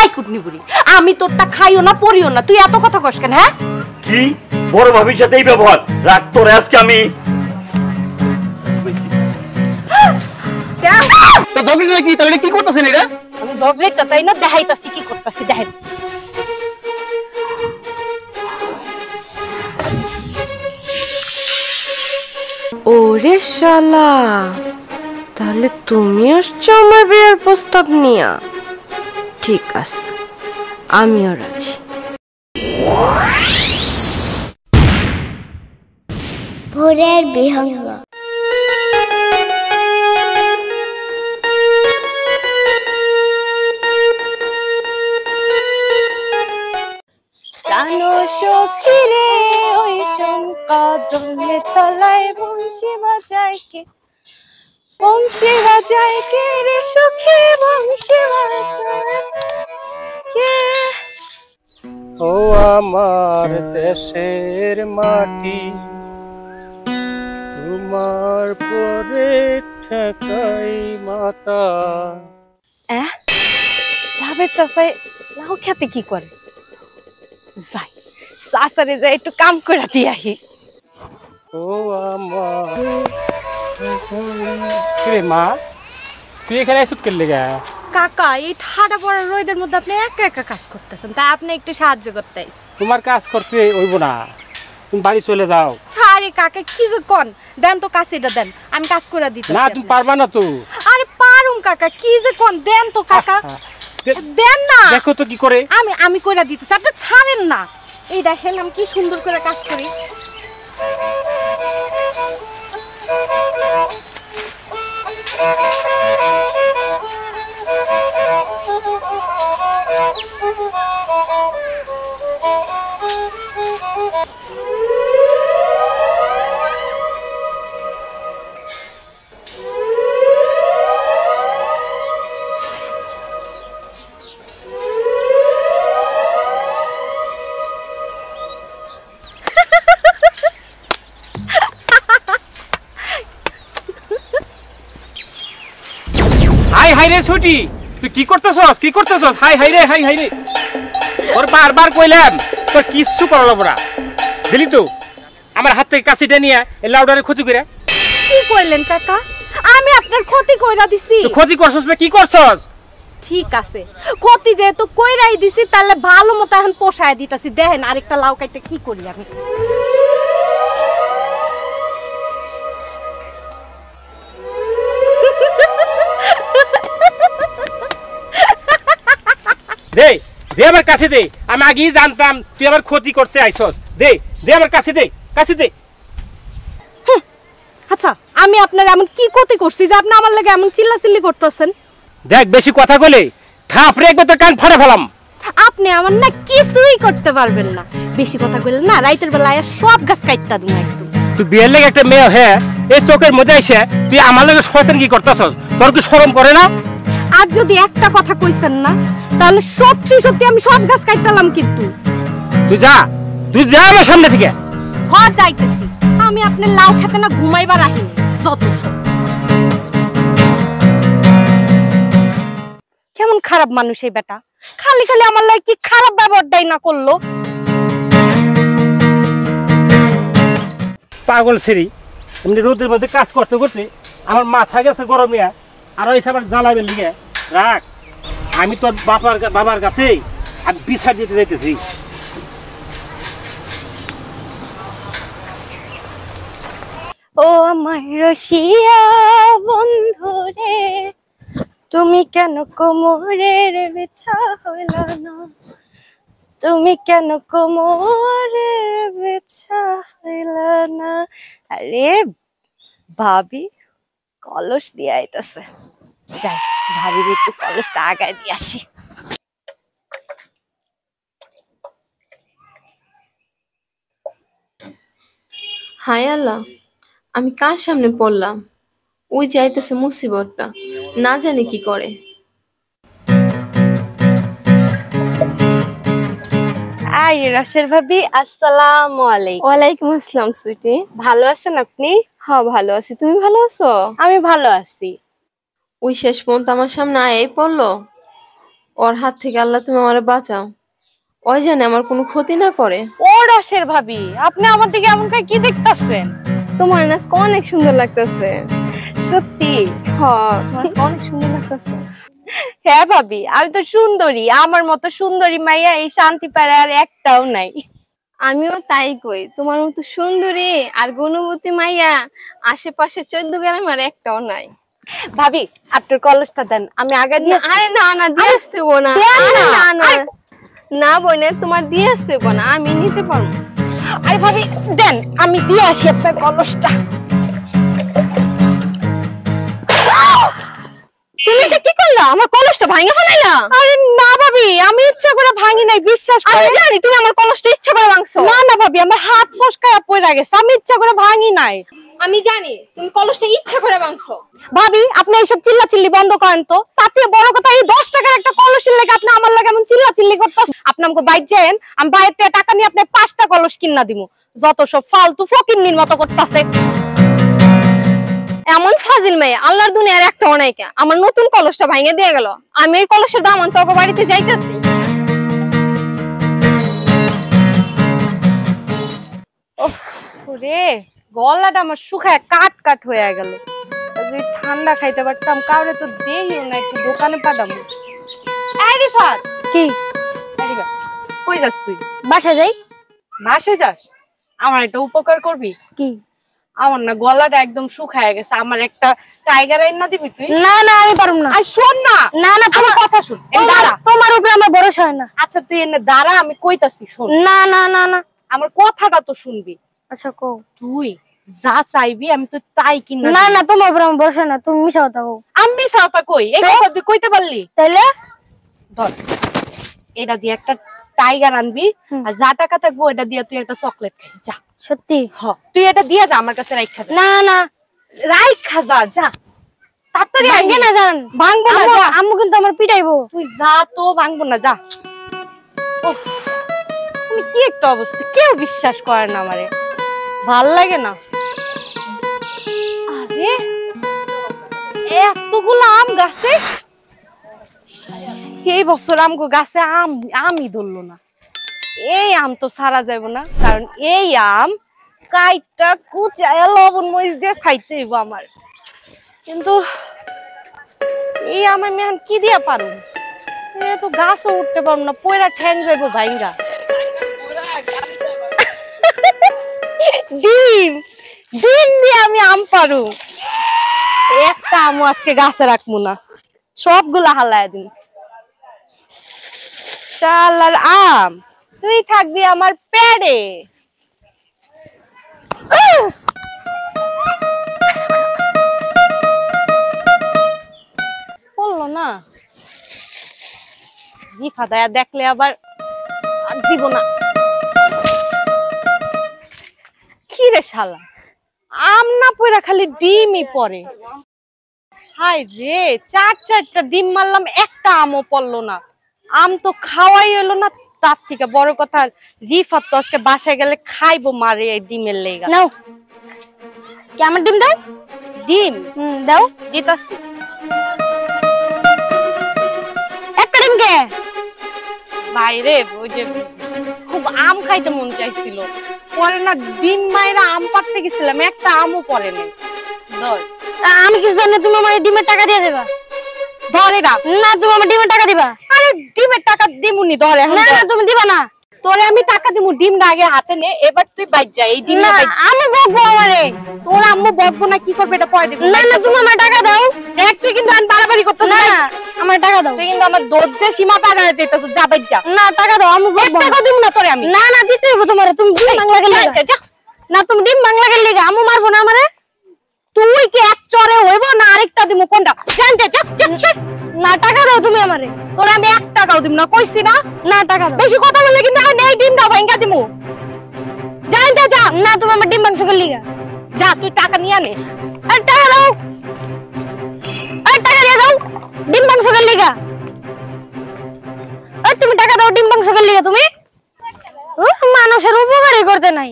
I কুটনি বুড়ি, আমি তোরটা খাইও না পরিও না, তুই এত কথা কস কেন? হ্যাঁ কি বড় ভাবির সাথে এই ব্যবহার? রাগ তোরে আজকে আমি কি তাহলে কি করতেছেন এটা? আমি জগজেটটা তাই না দেখাইতাছি কি করতাছি, দেখেন। ওরে শালা, তাহলে তুমি আসছো আমার বিয়ের প্রস্তাব নিয়া? ঠিক আছে, আমিও রাজি। ভোরের বিহঙ্গ। জানো সখী রে, ওই শঙ্কদলের তলায় বংশী বাজায় কে? বংশী বাজায় কে রে সখী, বংশী বাজায় কে? ও আমার দেশের মাটি, তোমার পরে ঠেকাই মাতা। লাভের চাষায় লাউ খেতে কি করে? যাই চাষারে যাই একটু কাম করে দিয়ে আহি। ও আমার মা, তুই এখানে এসে করলে গা? কাকা, এই ঠাডা পড়া রোদের মধ্যে আপনি একা একা কাজ করতেছেন, তাই আপনি একটু সাহায্য করতে আইছেন। তোমার কাজ করতে হইব না, তুমি বাড়ি চলে যাও। আরে কাকা কি যে কোন, দেন তো কাছিটা দেন, আমি কাজ করে দিতেছি। না তুমি পারবা না তো। আরে পারুম কাকা, কি যে কোন, দেন তো কাকা, দেন না। দেখো তো কি করে। আমি কইরা দিতেছি, আপনি ছাড়েন না। এই দেখেন আমি কি সুন্দর করে কাজ করি। হাই হাই রে ছুটি, তুই কি করতেছস? কি করতেছস? হাই হাই রে, হাই হাই রে। ওর বারবার কইলাম তোর কিচ্ছু করা লাগবে না, দিলি তো আমার হাত থেকে কাছিটা নিয়ে এই লাউডারে ক্ষতি করে। কি কইলেন কাকা? আমি আপনার ক্ষতি কইরা দিছি? তুই ক্ষতি করছস না কি করছস? ঠিক আছে, ক্ষতি যেহেতু কইরাই দিছি, তাহলে ভালো মতো এখন পোষায় দিতেছি। দেখেন আরেকটা লাউ কাটতে কি করি আমি। দে দে আমার কাছে দে, আমি আগেই জানতাম তুই আমার ক্ষতি করতে আইছস। দে দে আমার কাছে দে, কাছে দে। আচ্ছা, আমি আপনার এমন কি ক্ষতি করছি যে আপনি আমার লাগে এমন চিল্লাচিল্লি করতেছেন? দেখ বেশি কথা কইলে থাপড়ে একবার তোর কান ফাড়া ফেলাম। আপনি আমার না কিছুই করতে পারবেন না। বেশি কথা কইলেন না, রাইতের বেলায় সব গাছ কাটটা দিন একদম। তুই বিয়ের লেগে একটা মেয়ে হ্যাঁ এই চোখের মধ্যে এসে তুই আমার লগে শয়তান কি করতেছস? তোর কি শরম করে না? আর যদি একটা কথা কইছেন না, তাহলে সত্যি সত্যি আমি সব গাছ কাটতালাম। কিন্তু তুই যা, তুই যা আমার সামনে থেকে। হ্যাঁ যাইতেছি, আমি আপনার লাউ খেতে না ঘুমাইবার আহিনি যত সব। কেমন খারাপ মানুষ এই বেটা, খালি খালি আমার লাগে কি খারাপ ব্যবহারটাই না করলো। পাগল ছেড়ি এমনি রোদের মধ্যে কাজ করতে করতে আমার মাথা গেছে গরমিয়া, আর ওই সাবার জ্বালাবেন লিগে রাখ। আমি তোর বাবার কাছে আমি বিচার দিতে যাইতেছি। ও আমার রসিয়া বন্ধু রে, তুমি কেন কোমরের বিছা হইল না? তুমি কেন কোমরের বিছা হইল না? আরে ভাবি কলস দিয়ে আইতাছে, যাই ভাবির একটু কলসটা আগায় দিয়ে আসি। হায় আল্লাহ, আমি কার সামনে পড়লাম? ওই যাইতেছে মুসিবতটা, না জানি কি করে। আই রাশের ভাবি, আসসালামু আলাইকুম। ওয়ালাইকুম আসসালাম সুইটি। ভালো আছেন আপনি? হ্যাঁ ভালো আছি, তুমি ভালো আছো? আমি ভালো আছি। ওই শেষ পর্যন্ত আমার সামনে আয়াই পড়লো। ওর হাত থেকে আল্লাহ তুমি আমারে বাঁচাও, ওই জানে আমার কোনো ক্ষতি না করে। ও রসের ভাবি, আপনি আমার দিকে এমন করে কি দেখতাছেন? তোমার নাচকে অনেক সুন্দর লাগতেছে। সত্যি? হ্যাঁ, তোমার নাচকে অনেক সুন্দর লাগতেছে। হ্যাঁ ভাবি, আমি তো সুন্দরী, আমার মতো সুন্দরী মাইয়া এই শান্তি পাড়ায় আর একটাও নাই। আমিও তাই কই, তোমার মতো সুন্দরী আর গুণবতী মাইয়া আশেপাশে 14 গ্রামে আর একটাও নাই। ভাবি আপনার কলসটা দেন, আমি আগে দিয়ে আসি। আরে না না, দিয়ে আসতে হইবো না। আরে না না না বোনে, তোমার দিয়ে আসতে হইবো না, আমি নিতে পারবো। আরে ভাবি দেন, আমি দিয়ে আসি আপনার কলসটা। তুমি এটা কি করলা? আমার কলসটা ভাঙে ফেলাইলা? আরে না ভাবি, আমি ইচ্ছা করে ভাঙি নাই, বিশ্বাস আমি করেন। জানি তুমি আমার কলসটা ইচ্ছা করে ভাঙছো। না না ভাবি, আমার হাত ফসকায়া পড়ে গেছে, আমি ইচ্ছা করে ভাঙি নাই। আমি জানি তুমি কলসটা ইচ্ছা করে ভাঙছো। ভাবি আপনি এইসব চিল্লাচিল্লি বন্ধ করেন তো। তাতে বড় কথা, এই 10 টাকার একটা কলসের লেগে আপনি আমার লাগে এমন চিল্লাচিল্লি করতেছেন। আপনি আমাকে বাইর যান, আমি বাইরে থেকে টাকা নিয়ে আপনি 5টা কলস কিনা দিমু। যত সব ফালতু ফকিন্নির মতো করতেছে। এমন ফাজিল মেয়ে আল্লাহর দুনিয়ার একটা অনাইকা। আমার নতুন কলসটা ভাঙে দিয়ে গেল, আমি এই কলসের দাম তোকে বাড়িতে যাইতেছি। ওরে গলাটা আমার শুকায় কাট কাট হয়ে গেল। যদি ঠান্ডা খাইতে পারতাম, কাউরে তো দেহিও না, একটু দোকানে পাঠাবো। এই রিফাত, কি কই যাস তুই? বাসা যাই? বাসায় যাস? আমার একটা উপকার করবি? কি? আমার না গলাটা একদম শুকায় গেছে, আমার একটা টাইগার আইন না দিবি তুই? না না, আমি পারুম না। আর শোন না, না না, আমার কথা শুন। দাঁড়া, তোমার উপরে আমার ভরসা হয় না। আচ্ছা তুই এনে দাঁড়া, আমি কইতাছি শোন। না না না না, আমার কথাটা তো শুনবি। আচ্ছা কও। তুই যা চাইবি আমি তো তাই কিনা না দিব। না, তোমার উপরে আমার ভরসা না, তুমি মিশা কথা কও। আমি সাওতা কই, এই কথা তুই কইতে পারলি? তাইলে ধর, এটা দিয়ে একটা টাইগার আনবি, আর যা টাকা থাকবো এটা দিয়ে তুই একটা চকলেট খাইস। যা। সত্যি? তুই এটা দিয়ে যা, আমার কাছে রাইখা যা। না না, রাইখা যা, যা তাড়াতাড়ি। ভাঙবে না জান? ভাঙবো না, যা। আম্মু কিন্তু আমার পিটাইবো। তুই যা তো, ভাঙবো না, যা। উফ, তুমি কি একটা অবস্থা, কেউ বিশ্বাস করে না আমারে, ভাল লাগে না। আরে এতগুলো আম গাছে, এই বছর আমগো গাছে আমই ধরলো না। এই আম তো সারা যাইব না, কারণ এই আম কাইটা কুচায় লবণ মরিচ দিয়ে খাইতে হইব আমার। কিন্তু এই আমার মেহান কি দিয়া পারো, তো গাছও উঠতে পারবো না, পয়রা ঠ্যাং যাইবো ভাইঙ্গা। ডিম ডিম দিয়ে আমি আম পারু, একটা আমও আজকে গাছে রাখবো না, সবগুলা হালায় দিন। শালার আম, তুই থাকবি আমার পেড়ে। বললো না জি ফাদায়া দেখলে আবার আর দিব না। কি রে শালা, আম না পড়া খালি ডিমই পড়ে। হাই রে, 4-4টা ডিম মারলাম, একটা আমও পড়লো না। আম তো খাওয়াই হলো না, তার থেকে বড় কথা রিফাত তো আজকে বাসায় গেলে খাইবো মারে এই ডিমের লেগা। নাও, কি আমার ডিম দাও? ডিম দাও, দিতাছি। একটা ডিম কে? বাইরে ওই যে খুব আম খাইতে মন চাইছিল, পরে না ডিম মাইরা আম পাড়তে গেছিলাম, একটা আমও পরে নেই। ধর, আমি কিছু জানি, তুমি আমার ডিমের টাকা দিয়ে দেবা। ধরে না। না, তুমি আমার ডিমের টাকা দিবা। আরে ডিমের টাকা দিমুনি, ধরে। না না, তুমি দিবা না। তোরে আমি টাকা দিমু, ডিমটা আগে হাতে নে, এবার তুই বাইর যা। এই ডিম না, আমি বকবো আমারে। তোর আম্মু বকবো না, কি করবে এটা পরে দেখবি। না না, তুমি আমার টাকা দাও। দেখ তুই কিন্তু আমি বাড়াবাড়ি করতেছ না, না, আমার টাকা দাও। তুই কিন্তু আমার ধৈর্যের সীমা পার হয়ে যাইতেছ। যা বাইর যা। না, টাকা দাও, আমি বকবো। টাকা দিমু না তোরে আমি। না না, দিতে হইব তোমারে। তুমি ডিম বাংলা গেলে যা। না, তুমি ডিম বাংলা গেলে আমু মারবো না আমারে। তুই কি এক চরে হইব না আরেকটা দিমু, কোনটা জানতে? যা। না, টাকা দাও তুমি আমারে। তোরে আমি 1 টাকাও দিমু না, কইছি না? না, টাকা দাও। বেশি কথা বললে কিন্তু আমি এই ডিমটা ভাঙা দিমু। জানতে যা। না, তুমি আমার ডিম মাংস গেলে যা, তুই টাকা নিয়ে নে। আর টাকা দাও, আর টাকা দিয়ে দাও। ডিম মাংস গেলে তুমি টাকা দাও, ডিম মাংস গেলে তুমি মানুষের উপকারই করতে নাই।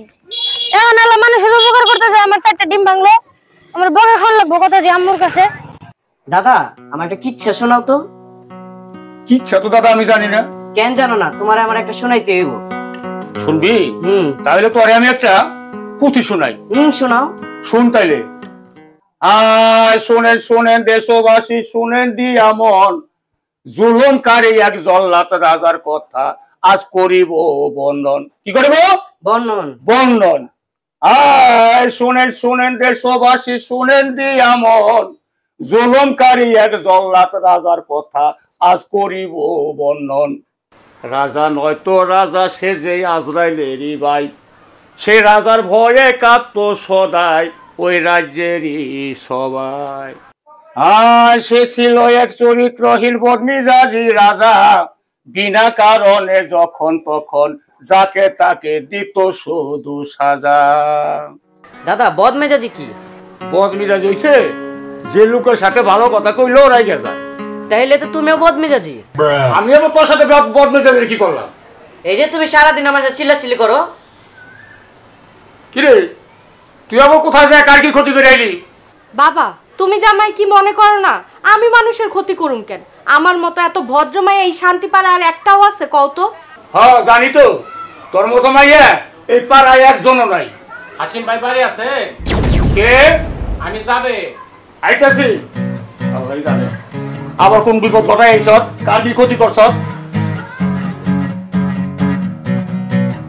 এখন আল্লাহ মানুষের উপকার করতে যায়, আমার 4টা ডিম ভাঙলো, আমার বকা খাওয়ার লাগবো কথা যে আম্মুর কাছে। দাদা, আমার একটা কিচ্ছা শোনাও তো। ইচ্ছা তো দাদা আমি জানি না। কেন জানো না? তোমার আমার একটা শোনাইতে হইব। শুনবি? হুম। তাহলে তোরে আমি একটা পুঁথি শোনাই। শোনাও। শুন তাইলে। শোনেন শোনেন দেশবাসী, শুনেন দিয়া মন, জুলুমকারী এক জল্লাদ রাজার কথা আজ করিব বর্ণন। কি করিব? বর্ণন। বর্ণন। শুনেন শুনেন দেশবাসী, শুনেন দিয়া মন, জুলুমকারী এক জল্লাদ রাজার কথা আজ করিব বর্ণন। রাজা নয়তো রাজা, সে যে আজরাইলেরই ভাই, সে রাজার ভয়ে কাঁদত সদাই ওই রাজ্যেরই সবাই। সে ছিল এক চরিত্রহীন বদমেজাজি রাজা, বিনা কারণে যখন তখন যাকে তাকে দিত শুধু সাজা। দাদা বদমেজাজি কি? বদমেজাজি হইছে যে লোকের সাথে ভালো কথা কইলো ওরাই গেছে। তাইলে তো তুমিও বদমেজাজি। আমি আবার তোর সাথে বদমেজাজি কি করলাম? এই যে তুমি সারাদিন আমার সাথে চিল্লাচিল্লি করো। কিরে তুই আবার কোথায় যায়, কার কি ক্ষতি করে আইলি? বাবা তুমি জামাই কি মনে করো না আমি মানুষের ক্ষতি করুম কেন? আমার মতো এত ভদ্র মাইয়া এই শান্তি পাড়া আর একটাও আছে কও তো? হ্যাঁ জানি তো, তোর মতো মাইয়া এই পাড়ায় একজনও নাই। হাসিম ভাই বাড়ি আছে? কে? আমি যাবে আইতাছি। আবার কোন বিপদ ঘটাই আইছ? কার কি ক্ষতি করছ?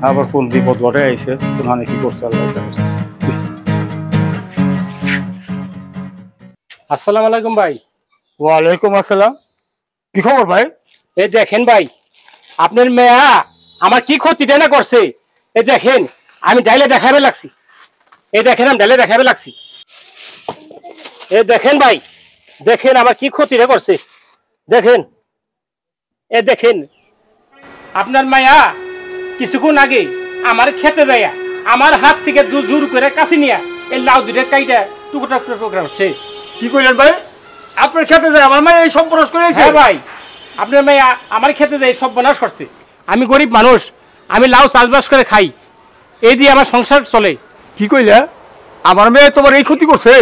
আবার কোন বিপদ ঘটাই আইছে? তোমানে কি করছ? আসসালামু আলাইকুম ভাই। ওয়ালাইকুম আসসালাম। কি খবর ভাই? এই দেখেন ভাই, আপনার মেয়া আমার কি ক্ষতিটা না করছে। এই দেখেন আমি ডাইলে দেখাবে লাগছি। এই দেখেন আমি ডাইলে দেখাবে লাগছি। এই দেখেন ভাই, দেখেন আমার কি ক্ষতিটা করছে। দেখেন এ দেখেন আপনার মায়া কিছুক্ষণ আগে আমার খেতে যাইয়া আমার হাত থেকে জোর করে কাছে নিয়া এই লাউ দুটো কাইটা টুকরা টুকরা হচ্ছে। কি কইলেন ভাই? আপনার খেতে যায় আমার মায়া এই সব বরস করেছে? হ্যাঁ ভাই, আপনার মায়া আমার খেতে যায় সব বনাশ করছে। আমি গরিব মানুষ, আমি লাউ চাষবাস করে খাই, এই দিয়ে আমার সংসার চলে। কি কইলা? আমার মেয়ে তোমার এই ক্ষতি করছে?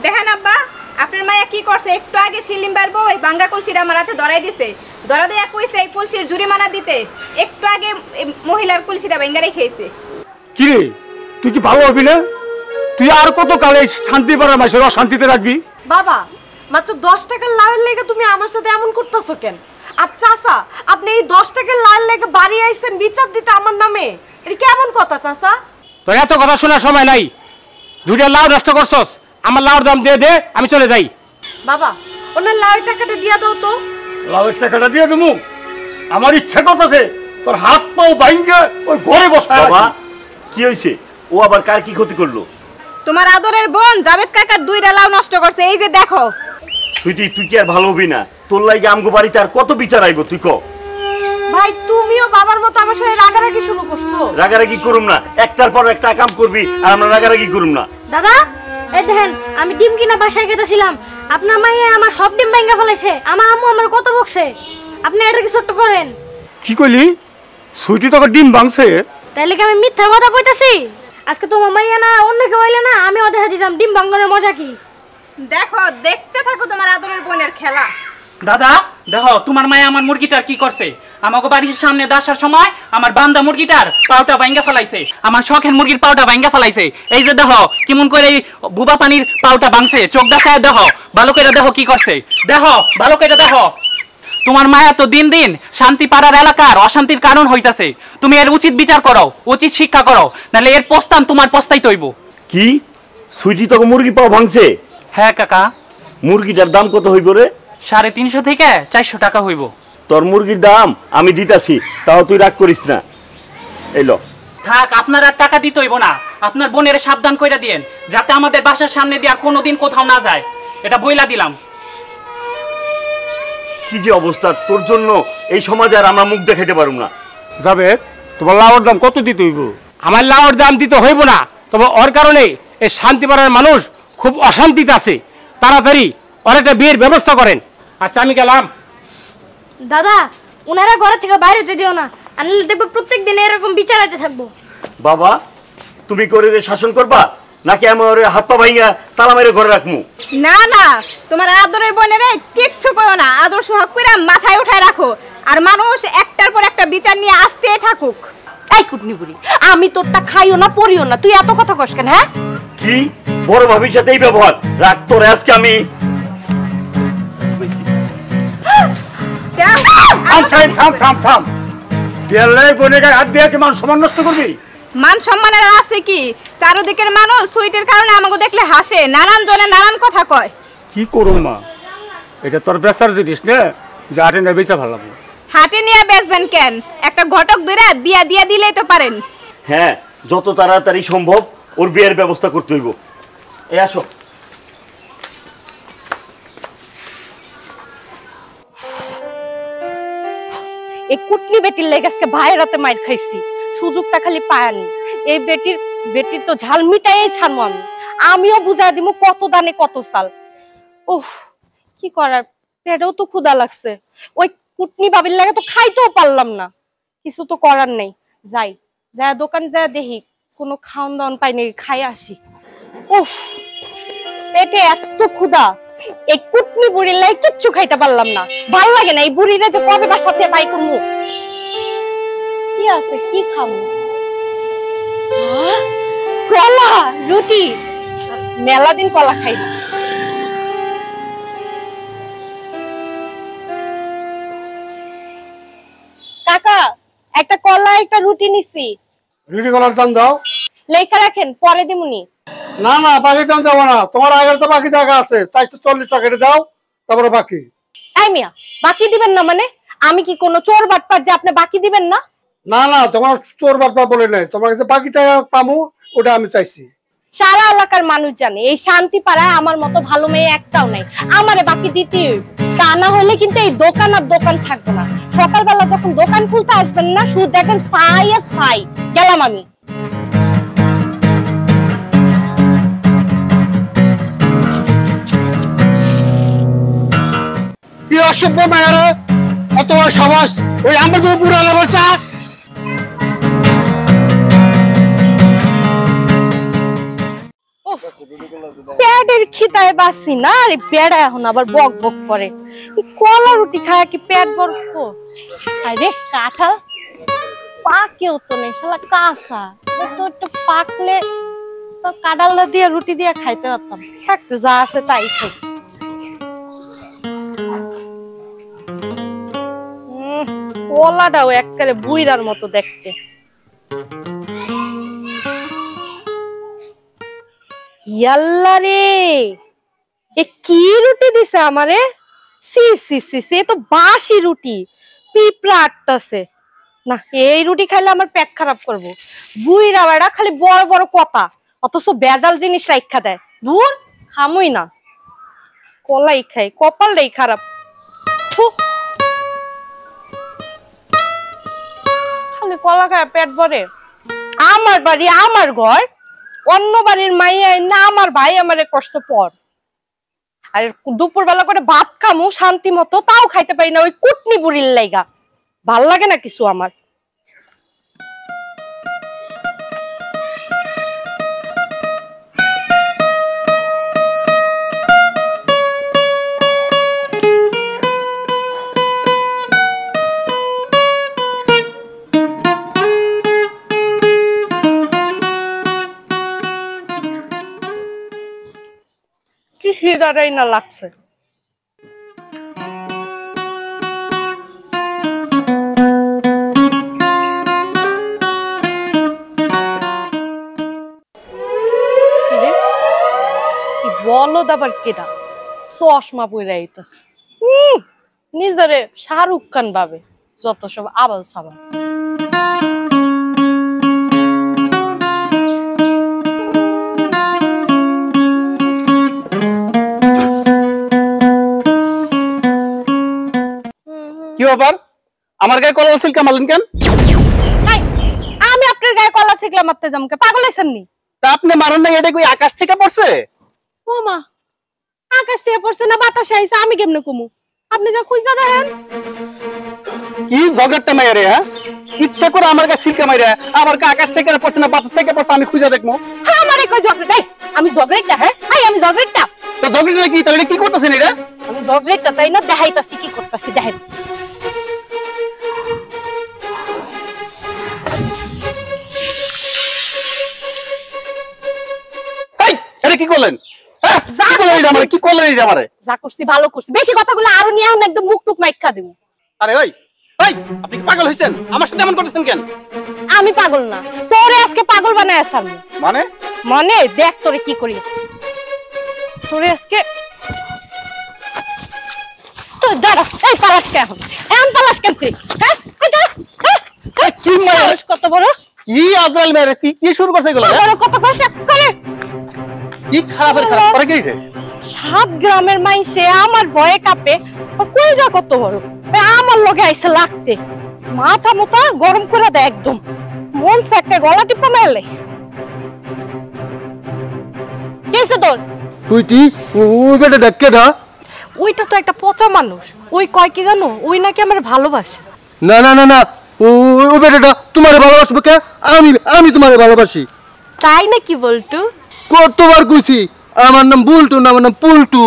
দেখেন আব্বা, আপনার মায়া কি করছে? একটু আগে শিলিম বাড়বো ওই বাঙ্গা কলসির আমার হাতে ধরাই দিছে। ধরা দিয়ে কইছে এই কলসির জরিমানা দিতে। একটু আগে মহিলার কলসিটা ভেঙে রেখেছে। কি রে তুই কি ভালো হবি না? তুই আর কত কালে শান্তি পাড়ার মানুষের অশান্তিতে রাখবি? বাবা মাত্র 10 টাকার লাউয়ের লেগে তুমি আমার সাথে এমন করতেছো কেন? আর চাচা আপনি এই 10 টাকার লাউয়ের লেগে বাড়ি আইছেন বিচার দিতে আমার নামে, এটা কেমন কথা চাচা? তোর এত কথা শোনার সময় নাই। দুইটা লাউ নষ্ট করছস, আমার লাউর দাম দিয়ে দে, আমি চলে যাই। বাবা ওনার লাউয়ের টাকাটা দিয়া দাও তো। লাউয়ের টাকাটা দিয়ে দেবো? আমার ইচ্ছা করতেছে তোর হাত পাও ভাঙে ওই ঘরে বসা। বাবা কি হইছে? ও আবার কার কি ক্ষতি করলো? তোমার আদরের বোন জাবেদ কাকার 2টা লাউ নষ্ট করছে, এই যে দেখো। সুইটি তুই কি আর ভালো হবি না? তোর লাগে আমগো বাড়িতে আর কত বিচার আইব তুই ক? ভাই তুমিও বাবার মতো আমার সাথে রাগারাগি শুরু করছো। রাগারাগি করুম না, একটার পর একটা কাম করবি আর আমরা রাগারাগি করুম না। দাদা এই দেখেন আমি ডিম কিনা বাসায় গেছিলাম, আপনার মাইয়া আমার সব ডিম ভাঙা ফেলাইছে। আমার আম্মু আমার কত বকছে, আপনি এটা কিছু একটা করেন। কি কইলি? সুইটি তোকে ডিম ভাঙছে? তাইলে কি আমি মিথ্যা কথা কইতাছি? আজকে তোমার মাইয়া না অন্য কেউ হইলে না আমি ওদের দিতাম ডিম ভাঙানোর মজা কি। দেখো দেখতে থাকো তোমার আদরের বোনের খেলা। দাদা দেখো তোমার মায়ে আমার মুরগিটার কি করছে। আমাকে বাড়ির সামনে দাসার সময় আমার বান্দা মুরগিটার পাউটা ভাঙ্গা ফেলাইছে, আমার শখের মুরগির পাউটা ভাঙ্গা ফেলাইছে। এই যে দেখো কেমন করে বুবা পানির পাউটা ভাঙছে, চোখ দাসায় দেখো, ভালো করে দেখো কি করছে, দেখো ভালো করে দেখো। তোমার মায়া তো দিন দিন শান্তি পাড়ার এলাকার অশান্তির কারণ হইতাছে। তুমি এর উচিত বিচার করো, উচিত শিক্ষা করো, নাহলে এর পস্তান তোমার পস্তাইতে হইব। কি সুইটি তোকে মুরগি পাও ভাঙছে? হ্যাঁ কাকা। মুরগিটার দাম কত হইব রে? 350 থেকে 400 টাকা হইব। তোর মুরগির দাম আমি দিতাছি, তাও তুই রাগ করিস না। এলো থাক, আপনার আর টাকা দিতে হইব না। আপনার বোনের সাবধান কইরা দিয়েন যাতে আমাদের বাসার সামনে দিয়ে আর কোনোদিন কোথাও না যায়, এটা বইলা দিলাম। কি যে অবস্থা, তোর জন্য এই সমাজে আর আমরা মুখ দেখাইতে পারুম না। যাবে তোমার লাউর দাম কত দিতে হইব? আমার লাউর দাম দিতে হইব না, তবে ওর কারণে এই শান্তিপাড়ার মানুষ খুব অশান্তিতে আছে। তাড়াতাড়ি ওর একটা বিয়ের ব্যবস্থা করেন। আচ্ছা আমি গেলাম। দাদা উনারা ঘর থেকে বাইরে যেতে দিও না, আনলে দেখবো প্রত্যেক দিন এরকম বিচারাতে থাকবো। বাবা তুমি করে শাসন করবা? নাকি আমি ওর হাত পা ভাইয়া তালা মেরে ঘরে রাখমু? না না, তোমার আদরের বোনেরে কিচ্ছু করো না, আদর সোহাগ কইরা মাথায় উঠায় রাখো, আর মানুষ একটার পর একটা বিচার নিয়ে আসতেই থাকুক। এই কুটনি বুড়ি, আমি তোরটা খাইও না পড়িও না, তুই এত কথা কস কেন? হ্যাঁ কি বড় ভাবির সাথে এই ব্যবহার? রাখ তোর আজকে আমি। থাম বিয়ালে বোনের গায়ে হাত দিয়ে কি মান সম্মান নষ্ট করবি? মান সম্মানের আছে কি? চারদিকের মানুষ সুইটের কারণে আমাকে দেখলে হাসে, নানান জনে নানান কথা কয়। কি করুন মা, এটা তোর বেচার জিনিস না, যে হাটে নিয়ে বেচা ভালো লাগবে। হাটে নিয়ে বেচবেন কেন? একটা ঘটক ধরে বিয়া দিয়ে দিলেই তো পারেন। হ্যাঁ, যত তাড়াতাড়ি সম্ভব ওর বিয়ের ব্যবস্থা করতে হইব। এই আসো। এই কুটনি বেটির লেগে আজকে ভাইয়ের রাতে মাইর খাইছি, সুযোগটা খালি পায়ানি। এই বেটির তো ঝাল মিটাই ছাড়বো আমি, আমিও বুঝাই দিব কত দানে কত চাল। উফ, কি করার, পেটেও তো ক্ষুধা লাগছে। ওই কুটনি বাবির লাগে তো খাইতেও পারলাম না, কিছু তো করার নেই। যাই দোকান যায় দেখি কোনো খাওন দাওয়ান পাই নাকি, খাই আসি। উফ, পেটে এত ক্ষুধা, এই কুটনি বুড়ির লাগে কিচ্ছু খাইতে পারলাম না। ভাল লাগে না এই বুড়িরে যে কবে বাসাতে পাই করবো। কি আছে, কি খাবো? কলা রুটি, মেলা দিন কলা খাই না। কাকা, একটা কলা একটা রুটি নিছি। রুটি কলার দাম দাও। লেখা রাখেন, পরে দিমুনি। না না, বাকি দাম যাবো না, তোমার আগের তো বাকি টাকা আছে, 440 টাকা দাও, তারপরে বাকি। এই মিয়া, বাকি দিবেন না মানে? আমি কি কোনো চোর বাটপার যে আপনি বাকি দিবেন না? না না, তোমার চোর বাটপা বলে নাই, তোমার কাছে বাকি টাকা পামু, ওটা আমি চাইছি। সারা এলাকার মানুষ জানে এই শান্তি পাড়ায় আমার মতো ভালো মেয়ে একটাও নাই, আমারে বাকি দিতেই হইব। তা না হলে কিন্তু এই দোকান আর দোকান থাকবে না। সকালবেলা যখন দোকান খুলতে আসবেন না, শুধু দেখবেন ছাই আর ছাই। গেলাম আমি। কি অসভ্য মেয়ের এত সাবাস, ওই আমার তো পুরো আলাদা চা। পেটের খিদায় বাসি না, আরে পেড়া এখন আবার বক বক করে। কলা রুটি খায় কি পেট ভরবো? আরে কাঁঠাল পাকেও তো নেই, শালা কাঁচা। তো একটু পাকলে তো কাঁঠালটা দিয়ে রুটি দিয়ে খাইতে পারতাম। থাকতে যা আছে তাই খাই। কলাটাও একবারে বুইরার মতো দেখতে। ইয়াল্লা রে, এ কি রুটি দিছে আমারে? সি সি সি সি, তো বাসি রুটি, পিঁপড়া আটটাছে না। এই রুটি খাইলে আমার পেট খারাপ করবো। বুইরা বেড়া খালি বড় বড় কথা, অথচ বেজাল জিনিস রাইখা দেয়। দূর, খামুই না, কলাই খাই, কপালটাই খারাপ। খালি কলা খায় পেট ভরে। আমার বাড়ি আমার ঘর, অন্য বাড়ির মাইয়া না আমার ভাই আমারে কষ্ট পর। আর দুপুর বেলা করে ভাত খামু শান্তি মতো, তাও খাইতে পারি না ওই কুটনি বুড়ির লাইগা। ভাল লাগে না কিছু আমার। কি হিদারাই না লাগছে। বলদ আবার কেডা, চশমা পইরা আইতাছে। নিজেরে শাহরুখ খান ভাবে, যত সব আবাল সাবাল। কি ব্যাপার, আমার গায়ে কলা সিলকা মারলেন কেন? আমি আপনার গায়ে কলা সিলকা মারতে যাম কে? পাগল হইছেন নি? তা আপনি মারেন না, এটা কই আকাশ থেকে পড়ছে? ও মা, আকাশ থেকে পড়ছে না বাতাসে আইছে, আমি কেমনে কমু? আপনি যা খুঁজা দেখেন। কি জগৎটা মেয়ে রে, হ্যাঁ? ইচ্ছা করে আমার কাছে সিলকা মাইরা আমার কা আকাশ থেকে পড়ছে না বাতাস থেকে পড়ছে আমি খুঁজে দেখবো। হ্যাঁ আমারে কই ঝগড়া আমি ঝগড়াটা হ্যাঁ আমি ঝগড়াটা তো ঝগড়া কি তাহলে কি করতেছেন এটা? আমি ঝগড়াটা তাই না দেখাইতাছি কি করতেছি দেখেন। এই এটা কি করলেন? হ্যাঁ কি করলেন এটা আমারে? কি করলেন এটা আমারে? যা করছি ভালো করছি, বেশি কথাগুলো আরো নিয়ে এখন একদম মুখ টুক মাইকা দেব। আরে ওই ওই আপনি কি পাগল হইছেন? আমার সাথে এমন করতেছেন কেন? আমি পাগল না, তোরে আজকে পাগল বানায় আসাম। মানে মানে দেখ তোরে কি করি, তোরে আজকে তো দাঁড়া। এই পালাস কে এখন পালাস কেন তুই? হ্যাঁ কি মারস কত বড়? কি আজরাইল মেরে কি শুরু করছে এগুলো? বড় কত কষ্ট করে কি খারাপের খারাপ করে কি রে? 7 গ্রামের মাইসে আমার ভয়ে কাঁপে, কই যা কত বড় আমার লগে আইছে লাগতে, মাথা মোটা গরম করে দেয় একদম, মন একটা গলা টিপা মেলে। কেসে তোর তুইটি ওই বেটা ডাক্কে দা। ওইটা তো একটা পচা মানুষ, ওই কয় কি জানো, ওই নাকি আমার ভালোবাসে। না না না না ওই বেটাটা তোমারে ভালোবাসবে কে? আমি তোমারে ভালোবাসি। তাই নাকি বলটু? কতবার কইছি আমার নাম বুলটু না, আমার নাম পুলটু।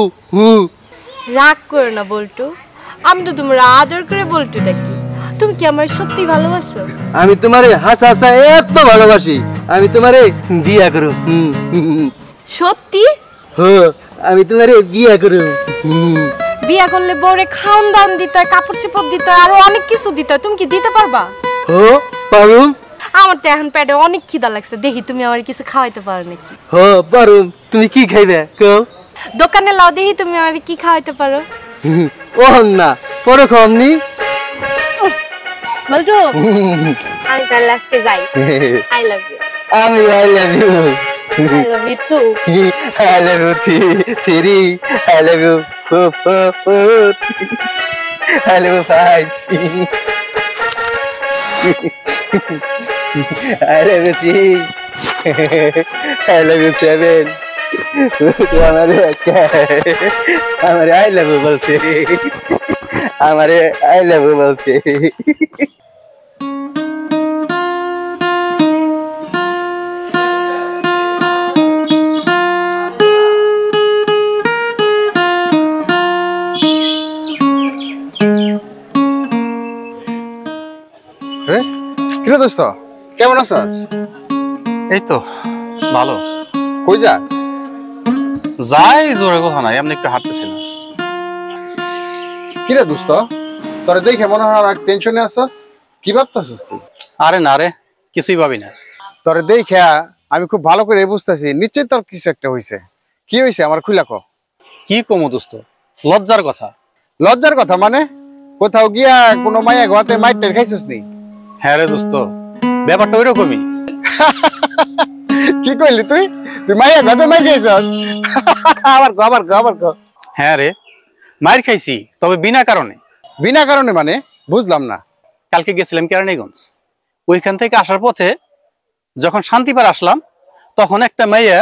রাগ করো না বলটু, আমি তো তোমার আদর করে বলটু ডাকি। তুমি কি আমার সত্যি ভালোবাসো? আমি তোমারে হাসা হাসা এত ভালোবাসি, আমি তোমারে বিয়া করব। সত্যি? হ্যাঁ আমি তোমারে বিয়া করব। বিয়া করলে বউরে খাওন দাওন দিতে হয়, কাপড় চোপড় দিতে হয়, আরো অনেক কিছু দিতে হয়। তুমি কি দিতে পারবা? হ্যাঁ পারুম। আমার তো এখন পেটে অনেক খিদা লাগছে, দেখি তুমি আমার কিছু খাওয়াইতে পারো নাকি? হ্যাঁ পারুম। তুমি কি খাইবে কও? দোকানে লাও, দেখি তুমি আমার কি খাওয়াইতে পারো। ওহন না পরে খাওয়ামনি। বলটু আমি তাহলে আজকে যাই। I love you. আমি I love you. I love you too. I love you three. I love you four. I love you 5. I love you 6. I love you 7. तो हमारे I love you बोलते, हमारे I love you बोलते। কিরে দোস্ত কেমন আছিস? এই তো ভালো। কই যাস? যাই জোরে কথা নাই, এমনি একটু হাঁটতেছিলাম। কিরে দোস্ত তোরে দেখে মনে হয় অনেক টেনশনে আছিস, কি ভাবতেছিস তুই? আরে না রে, কিছুই ভাবি না। তোরে দেখে আমি খুব ভালো করে বুঝতেছি নিশ্চয়ই তোর কিছু একটা হইছে। কি হইছে আমার খুইলা ক। কি কমু দোস্ত? লজ্জার কথা। লজ্জার কথা মানে? কোথাও গিয়া কোনো মায়া ঘাতে মাইটের খাইছিস নি? হ্যাঁ রে দোস্ত, ব্যাপারটা ওইরকমই। কি কইলি তুই? তুই মায়া ঘাতে মাই খাইছিস? আবার ক। হ্যাঁ রে, মাইর খাইছি, তবে বিনা কারণে। বিনা কারণে মানে বুঝলাম না। কালকে গেছিলাম কেরানীগঞ্জ, ওইখান থেকে আসার পথে যখন শান্তিপাড়া আসলাম তখন একটা মাইয়া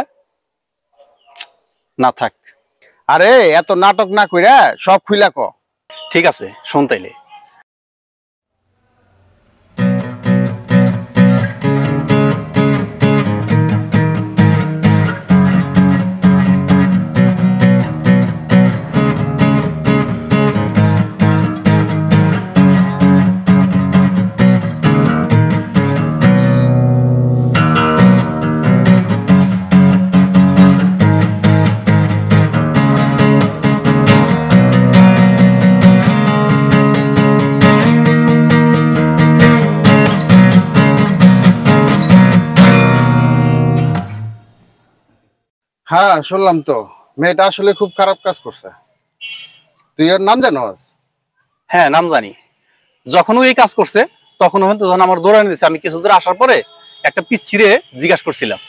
না থাক। আরে এত নাটক না কইরা সব খুইলা ক। ঠিক আছে শোন তাইলে। হ্যাঁ শুনলাম তো, মেয়েটা আসলে খুব খারাপ কাজ করছে। তুই ওর নাম জানোস? হ্যাঁ নাম জানি। যখন ও এই কাজ করছে তখন হয়তো যখন আমার দৌড়ানি দিচ্ছে, আমি কিছু দূরে আসার পরে একটা পিচ্ছিরে জিজ্ঞাসা করছিলাম।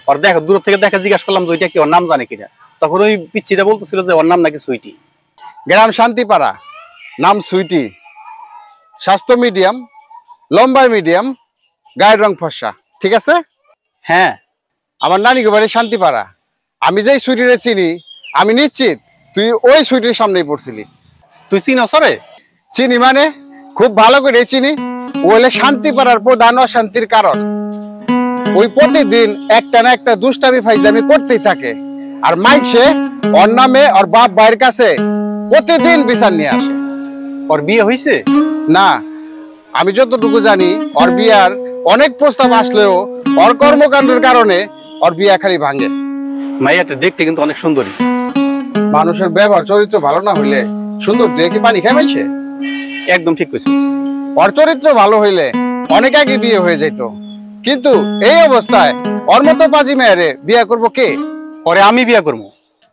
ওর দেখা দূর থেকে দেখা জিজ্ঞাসা করলাম যে ওইটা কি, ওর নাম জানে কিনা। তখন ওই পিচ্ছিটা বলতেছিল যে ওর নাম নাকি সুইটি। গ্রাম শান্তিপাড়া, নাম সুইটি, স্বাস্থ্য মিডিয়াম, লম্বায় মিডিয়াম, গায়ের রং ফর্সা, ঠিক আছে? হ্যাঁ আমার নানিকে বাড়ি শান্তিপাড়া। আমি যেই সুইটিরে চিনি আমি নিশ্চিত তুই ওই সুইটির সামনেই পড়ছিলি। তুই চিনস রে? চিনি মানে খুব ভালো করে চিনি। ও হলে শান্তি পাড়ার প্রধান অশান্তির কারণ। ওই প্রতিদিন একটা না একটা দুষ্টামি ফাইজলামি করতেই থাকে, আর মাইসে ওর নামে ওর বাপ ভাইয়ের কাছে প্রতিদিন বিচার নিয়ে আসে। ওর বিয়ে হয়েছে? না, আমি যতটুকু জানি ওর বিয়ার অনেক প্রস্তাব আসলেও ওর কর্মকাণ্ডের কারণে ওর বিয়া খালি ভাঙে। মাইয়াটা দেখতে কিন্তু অনেক সুন্দরী। মানুষের ব্যবহার চরিত্র ভালো না হইলে সুন্দর দিয়ে কি পানি খায় মাইছে? একদম ঠিক কইছিস। ওর চরিত্র ভালো হইলে অনেক আগে বিয়ে হয়ে যেত, কিন্তু এই অবস্থায় ওর মতো পাজি মেয়েরে বিয়ে করবো কে? ওরে আমি বিয়ে করবো।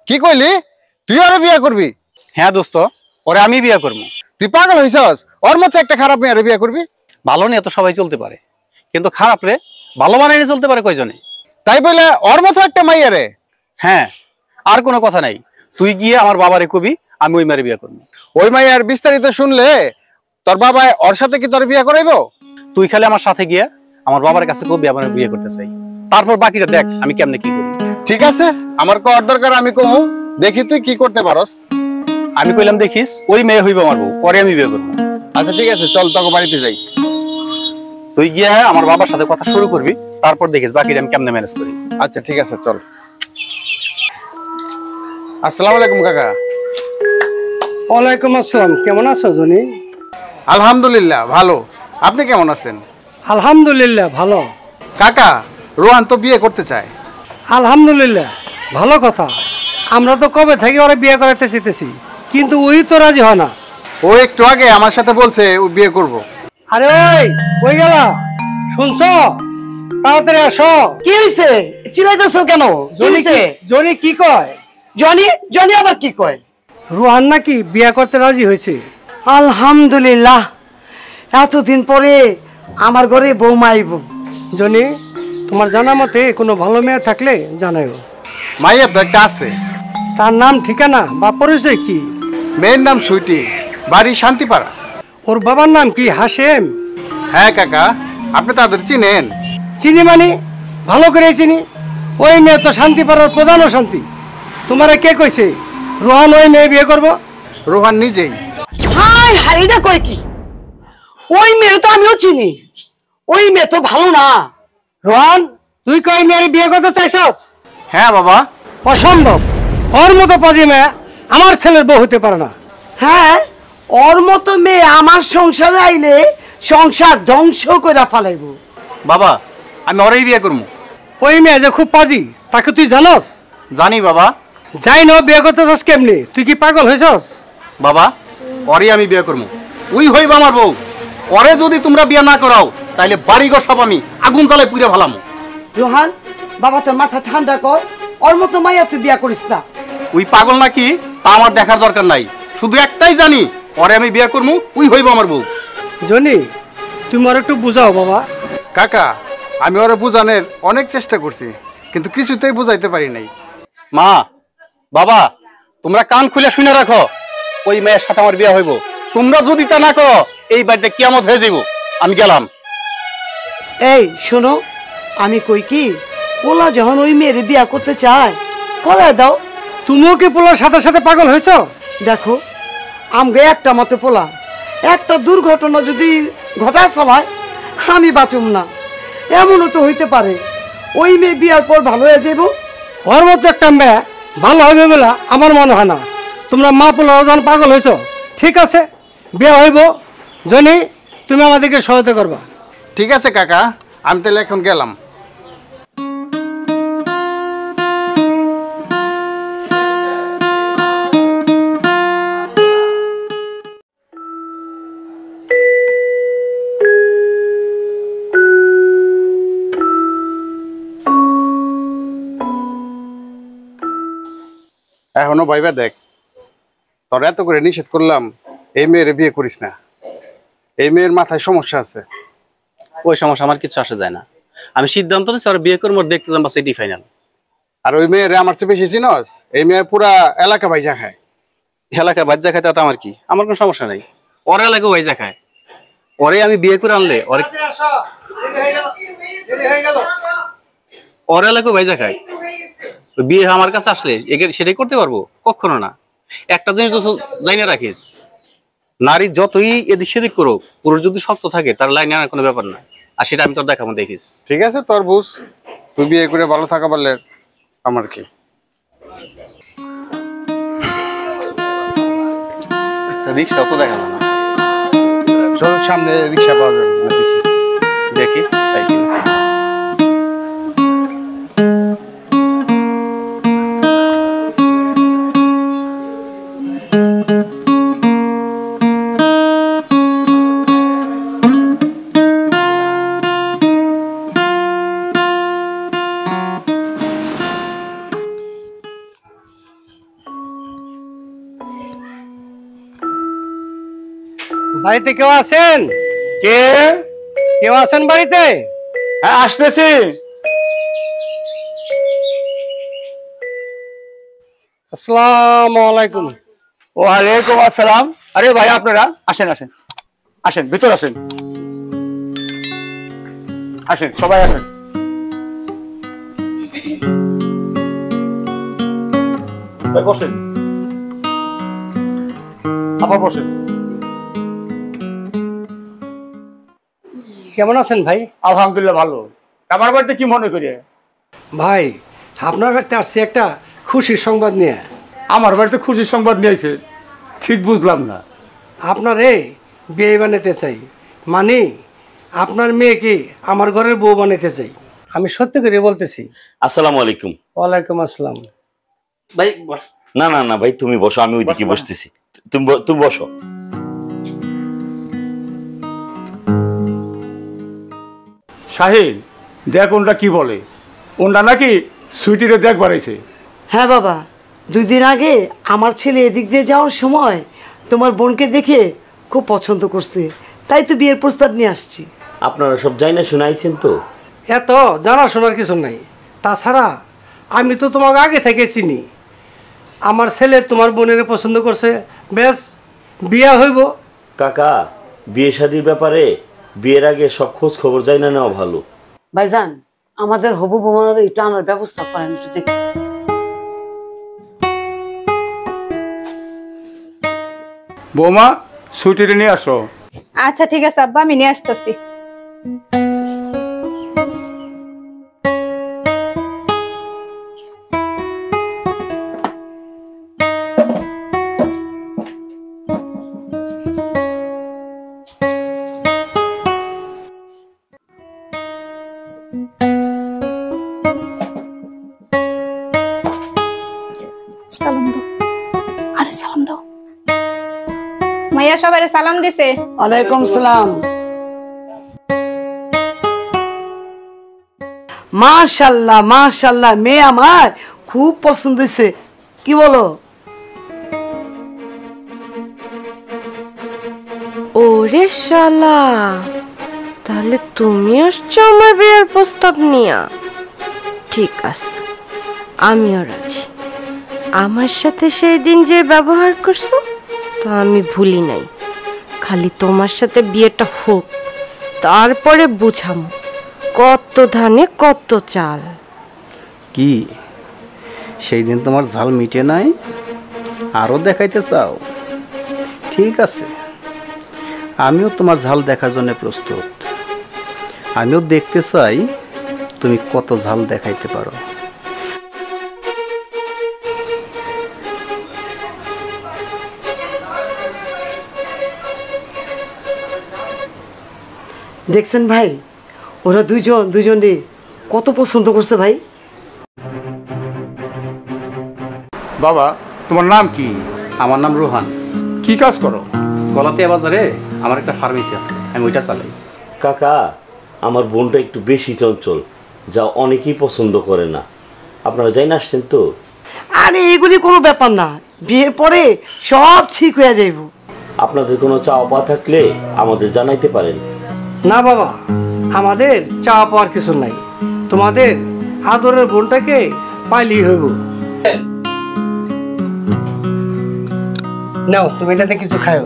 কি কইলি? তুই ওরে বিয়ে করবি? হ্যাঁ দোস্ত, ওরে আমি বিয়ে করবো। তুই পাগল হইছস? ওর মতো একটা খারাপ মেয়েরে বিয়ে করবি? ভালো নিয়ে তো সবাই চলতে পারে, কিন্তু খারাপ রে ভালো বানাইলে চলতে পারে কয়জনে? তাই বলে ওর মতো একটা মাইয়ারে? হ্যাঁ, আর কোনো কথা নাই। তুই গিয়ে আমার বাবারে কবি আমি ওই মেয়েরে বিয়ে করবো। ওই মাইয়ার বিস্তারিত শুনলে তোর বাবা ওর সাথে কি তোর বিয়ে করাইবো? তুই খালি আমার সাথে গিয়ে আমার বাবার কাছে কবি আমার বিয়ে করতে চাই, তারপর বাকিটা দেখ আমি কেমনে কি করি। ঠিক আছে, আমার কর দরকার আমি কমু, দেখি তুই কি করতে পারস। আমি কইলাম দেখিস, ওই মেয়ে হইব আমার বউ, পরে আমি বিয়ে করবো। আচ্ছা ঠিক আছে, চল তোকে বাড়িতে যাই। তুই গিয়ে আমার বাবার সাথে কথা শুরু করবি, তারপর দেখিস বাকিটা আমি কেমনে ম্যানেজ করি। আচ্ছা ঠিক আছে, চল। আসসালামু আলাইকুম কাকা। ওয়ালাইকুম আসসালাম। কেমন আছো জনি? আলহামদুলিল্লাহ ভালো, আপনি কেমন আছেন? আলহামদুলিল্লাহ ভালো। কাকা, রোহান তো বিয়ে করতে চায়। আলহামদুলিল্লাহ, ভালো কথা। আমরা তো কবে থেকে ওরা বিয়ে করাতে চেয়েছি, কিন্তু ওই তো রাজি হয় না। ও একটু আগে আমার সাথে বলছে ও বিয়ে করব। আরে ওই কই গেলা? শুনছো? তাড়াতাড়ি আসো। কি হইছে? চিল্লাইতেছো কেন? জনি কি কয়? জনি আবার কি কয়? রোহান নাকি বিয়ে করতে রাজি হয়েছে। আলহামদুলিল্লাহ, এতদিন পরে আমার ঘরে বৌমা আইব। জনি, তোমার জানা মতে কোনো ভালো মেয়ে থাকলে জানাও। মাইয়া তো একটা আছে। তার নাম ঠিকানা বা পরিচয় কি? মেয়ের নাম সুইটি, বাড়ি শান্তিপাড়া। ওর বাবার নাম কি? হাশেম? হ্যাঁ কাকা, আপনি তাদের চিনেন? চিনি মানে ভালো করে চিনি। ওই মেয়ে তো শান্তিপাড়ার প্রধান অশান্তি। তোমারে কে কইছে রোহান ওই মেয়ে বিয়ে করবো? রোহান নিজেই। হাই হাই, এটা কয় কি? ওই মেয়ে তো আমিও চিনি, ওই মেয়ে তো ভালো না। রোহান, তুই কই মেয়ের বিয়ে করতে চাইছস? হ্যাঁ বাবা। অসম্ভব, ওর মতো পাজি মেয়ে আমার ছেলের বউ হতে পারে না। হ্যাঁ, ওর মতো মেয়ে আমার সংসারে আইলে সংসার ধ্বংস করে ফেলাইব। বাবা, আমি ওরেই বিয়ে করবো। ওই মেয়ে যে খুব পাজি, তাকে তুই জানস? জানি বাবা। যাই না, বিয়ে করতে চাস কেমনি? তুই কি পাগল হয়েছস? বাবা, ওরে আমি বিয়ে করবো, ওই হইব আমার বউ। ওরে যদি তোমরা বিয়ে না করাও তাইলে বাড়িঘর সব আমি আগুন জ্বালায় পুড়ে ফেলামু। রোহান, বাবা তোর মাথা ঠান্ডা কর, ওর মতো মাইয়া তুই বিয়ে করিস না। ওই পাগল নাকি তা আমার দেখার দরকার নাই, শুধু একটাই জানি ওরে আমি বিয়ে করবো, ওই হইব আমার বউ। জনি, তুমি আর একটু বুঝাও বাবা। কাকা, আমি ওরা বুঝানোর অনেক চেষ্টা করছি, কিন্তু কিছুতেই বুঝাইতে পারি নাই। মা, বাবা, তোমরা কান খুলে শুনে রাখো, ওই মেয়ের সাথে আমার বিয়ে হইব। তোমরা যদি তা না করো এই বাড়িতে কিয়ামত হয়ে যাইব। আমি গেলাম। এই শোনো, আমি কই কি, পোলা যখন ওই মেয়ের বিয়া করতে চায় করায় দাও। তুমিও কি পোলার সাথে সাথে পাগল হয়েছ? দেখো, আমগে একটা মতো পোলা, একটা দুর্ঘটনা যদি ঘটায় ফেলায় আমি বাঁচুম না। এমনও তো হইতে পারে ওই মেয়ে বিয়ার পর ভালো হয়ে যাইব। ওর মতো একটা মেয়ে ভালো হবে বলে আমার মনে হয় না। তোমরা মা পোলার যখন পাগল হয়েছ, ঠিক আছে বিয়ে হইব। জনি, তুমি আমাদেরকে সহায়তা করবা। ঠিক আছে কাকা, আমি তাহলে এখন গেলাম। এখনো ভাইবা দেখ, তোর এত করে নিষেধ করলাম এই মেয়ের বিয়ে করিস না। এই মেয়ের মাথায় সমস্যা আছে। ওই সমস্যা আমার কিছু আসে যায় না। আমি সিদ্ধান্ত নিচ্ছি আর বিয়ে করবো, দেখতে যাবো, বাস এটি ফাইনাল। আর ওই মেয়েরে আমার চেয়ে বেশি চিনস? এই মেয়ে পুরা এলাকা ভাইজা খায়। এলাকা ভাইজা খায় তাতে আমার কি? আমার কোনো সমস্যা নাই। ওর এলাকাও ভাইজা খায়। ওরে আমি বিয়ে করে আনলে ওর এলাকাও ভাইজা খায়। বিয়ে আমার কাছে আসলে সেটাই করতে পারবো? কখনো না। একটা জিনিস তো জানি না রাখিস, নারী যতই এদিক সেদিক করুক, পুরুষ যদি শক্ত থাকে তার লাইনে আনার কোনো ব্যাপার না। আর সেটা আমি তোর দেখাবো, দেখিস। ঠিক আছে, তোর বুঝ, তুই বিয়ে করে ভালো থাকা পারলে আমার কি। রিক্সা তো দেখালো না, চল সামনে রিক্সা পাওয়া যাবে না, দেখি তাই কি। বাড়িতে কেউ আছেন? কে? কেউ আছেন বাড়িতে? হ্যাঁ, আসতেছি। আসসালামু আলাইকুম। ওয়ালাইকুম আসসালাম। আরে ভাই, আপনারা আসেন আসেন আসেন, ভিতর আসেন, আসেন সবাই আসেন। ভাই বসেন, আবার বসেন। কেমন আছেন ভাই? আলহামদুলিল্লাহ ভালো। আমার বাড়িতে কি মনে করি? ভাই, আপনার বাড়িতে আসছি একটা খুশির সংবাদ নিয়ে। আমার বাড়িতে খুশির সংবাদ নিয়ে আইছে? ঠিক বুঝলাম না। আপনারে বিয়ে বানাতে চাই, মানে আপনার মেয়েকে আমার ঘরের বউ বানাতে চাই। আমি সত্যি করে বলতেছি। আসসালামু আলাইকুম। ওয়ালাইকুম আসসালাম। ভাই বস। না না না ভাই, তুমি বসো, আমি ওইদিকে বসতেছি। তুমি বসো। শাহিন, দেখ ওনটা কি বলে। ওনটা নাকি সুইটিরে দেখ বাড়াইছে। হ্যাঁ বাবা, 2 দিন আগে আমার ছেলে এদিক দিয়ে যাওয়ার সময় তোমার বোনকে দেখে খুব পছন্দ করছে, তাই তো বিয়ের প্রস্তাব নিয়ে আসছি। আপনারা সব জানি না শুনাইছেন তো? এত জানা শোনার কিছু নাই। তাছাড়া আমি তো তোমাকে আগে থেকে চিনি। আমার ছেলে তোমার বোনের পছন্দ করছে, বেশ বিয়া হইব। কাকা, বিয়ে শাদীর ব্যাপারে বিয়ের আগে সব খোঁজ খবর যাই না নেওয়া ভালো। ভাইজান, আমাদের হবু বোমার একটু আনার ব্যবস্থা করেন, একটু দেখি। বৌমা, সুইটিরে নিয়ে আসো। আচ্ছা ঠিক আছে আব্বা, আমি নিয়ে আসতেছি। সালাম দাও। আরে সালাম দাও। মাইয়া সবাই সালাম দিছে। ওয়ালাইকুম সালাম। মাশাআল্লাহ মাশাআল্লাহ, মেয়ে আমার খুব পছন্দ হয়েছে, কি বলো? ওরে শালা, তাহলে তুমি আসছো আমার বিয়ের প্রস্তাব নিয়া? ঠিক আছে, আমিও রাজি। আমার সাথে সেই দিন যে ব্যবহার করছো তা আমি ভুলি নাই। খালি তোমার সাথে বিয়েটা হোক, তারপরে বুঝামো কত ধানে কত চাল। কি সেই দিন তোমার ঝাল মিটে নাই? আরো দেখাইতে চাও? ঠিক আছে, আমিও তোমার ঝাল দেখার জন্য প্রস্তুত। আমিও দেখতে চাই তুমি কত ঝাল দেখাইতে পারো। দেখছেন ভাই, ওরা দুজনে কত পছন্দ করছে ভাই। বাবা, তোমার নাম কি? আমার নাম রোহান। কি কাজ করো? গলাতিয়া বাজারে আমার একটা ফার্মেসি আছে, আমি ওইটা চালাই। কাকা, আমার বোনটা একটু বেশি চঞ্চল, যা অনেকেই পছন্দ করে না। আপনারা যাই না আসছেন তো? আরে এগুলি কোনো ব্যাপার না, বিয়ের পরে সব ঠিক হয়ে যাইব। আপনাদের কোনো চাওয়া পাওয়া থাকলে আমাদের জানাইতে পারেন। না বাবা, আমাদের চাওয়া পাওয়ার কিছু নাই। তোমাদের আদরের বোনটাকে পাইলেই হইব। নাও, তুমি এটাতে কিছু খাও,